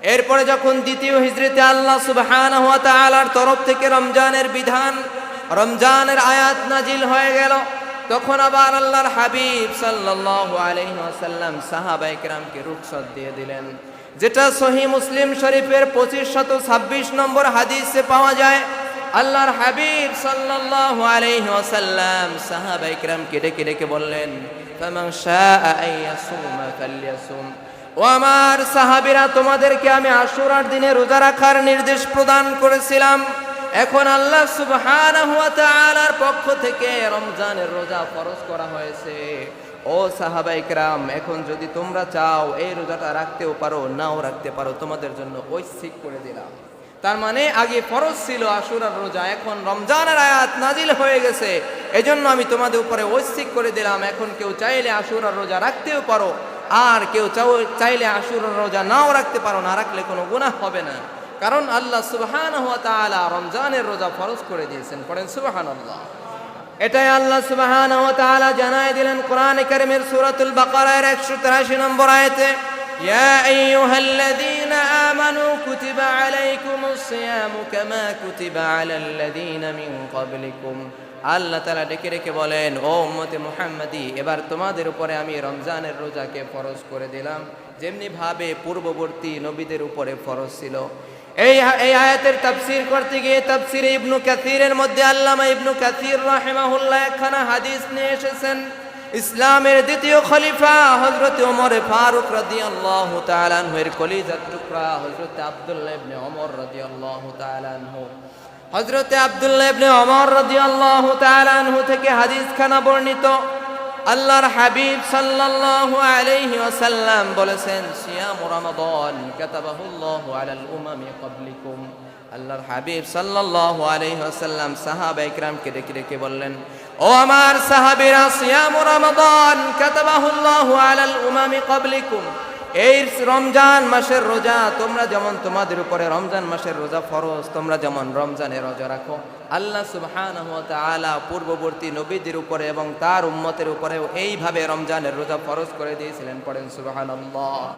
এরপরে যখন দ্বিতীয় হিজরিতে আল্লাহ সুবহানাহু ওয়া তাআলার তরফ থেকে রমজানের বিধান, রমজানের আয়াত নাজিল হয়ে গেল, তখন আবার আল্লাহর হাবিব সাল্লাল্লাহু আলাইহি ওয়াসাল্লাম সাহাবায়ে কেরামকে রুখসত দিয়ে দিলেন, যেটা সহিহ মুসলিম শরীফের 2526 নম্বর হাদিসে পাওয়া যায়। আল্লাহর হাবিব সাল্লাল্লাহু আলাইহি ওয়াসাল্লাম সাহাবায়ে কেরামকে ডেকে ডেকে বললেন, ফামান শাআ আইয়াসুমা ফালইয়াসুম, ও আমার সাহাবীরা, তোমাদেরকে আমি আশুরার দিনে রোজা রাখার নির্দেশ প্রদান করেছিলাম, এখন আল্লাহ সুবহানাহু ওয়া তাআলার পক্ষ থেকে রমজানের রোজা ফরজ করা হয়েছে। ও সাহাবায়ে কেরাম, এখন যদি তোমরা চাও এই রোজাটা রাখতেও পারো, নাও রাখতে পারো, তোমাদের জন্য ঐচ্ছিক করে দিলাম। তার মানে আগে ফরজ ছিল আশুরার রোজা, এখন রমজানের আয়াত নাজিল হয়ে গেছে, এজন্য আমি তোমাদের উপরে ঐচ্ছিক করে দিলাম। এখন কেউ চাইলে আশুরার রোজা রাখতেও পারো, আর কেউ চাইলে আশুরার রোজা নাও রাখতে পারো, না রাখলে কোনো গুনাহ হবে না, কারণ আল্লাহ সুবহানাহু ওয়া তাআলা রমজানের রোজা ফরজ করে দিয়েছেন। পড়েন সুবহানাল্লাহ। এটাই আল্লাহ সুবহানাহু ওয়া তাআলা জানায় দিলেন কোরআনে কারীমের সূরাতুল বাকারার 183 নম্বর আয়াতে, ইয়া আইয়ুহাল্লাযীনা আমানু কুতিবা আলাইকুমুস সিয়ামু কামা কুতিবা আলাল্লাযীনা মিন ক্বাবলিকুম। আল্লাহ তাআলা ডেকে ডেকে বলেন, ও উম্মতে মুহাম্মাদি, এবার তোমাদের উপরে আমি রমজানের রোজাকে ফরজ করে দিলাম, যেমনি ভাবে পূর্ববর্তী নবীদের উপরে ফরজ ছিল। এই আয়াতের তাফসীর করতে গিয়ে তাফসীরে ইবনু কাসীরের মধ্যে আল্লামা ইবনু কাসীর রাহিমাহুল্লাহ একখানা হাদিস নিয়ে এসেছেন। ইসলামের দ্বিতীয় খলিফা হযরত ওমর ফারুক রাদিয়াল্লাহু তাআলা আনহুর কলিজার টুকরা হযরত আব্দুল্লাহ ইবনে ওমর রাদিয়াল্লাহু তাআলা আনহু, হযরত আব্দুল্লাহ ইবনে ওমর রাদিয়াল্লাহু তাআলা আনহু থেকে হাদিসখানা বর্ণিত। আল্লাহর হাবিব সাল্লাল্লাহু আলাইহি ওয়াসাল্লাম বলেছেন, সিয়াম রমাদান কাতাবাহুল্লাহু আলাল উমামি ক্বাবলিকুম। আল্লাহর হাবিব সাল্লাল্লাহু আলাইহি ওয়াসাল্লাম সাহাবায়ে কিরামকে ডেকে ডেকে বললেন, ও আমার সাহাবীরা, সিয়াম রমাদান কাতাবাহুল্লাহু আলাল উমামি ক্বাবলিকুম, এই রমজান মাসের রোজা, তোমরা যেমন তোমাদের উপরে রমজান মাসের রোজা ফরজ, তোমরা যেমন রমজানের রোজা রাখো, আল্লাহ সুবহানাহু ওয়া তাআলা পূর্ববর্তী নবীদের উপরে এবং তার উম্মতের উপরেও এইভাবে রমজানের রোজা ফরজ করে দিয়েছিলেন। পড়েন সুবহানাল্লাহ।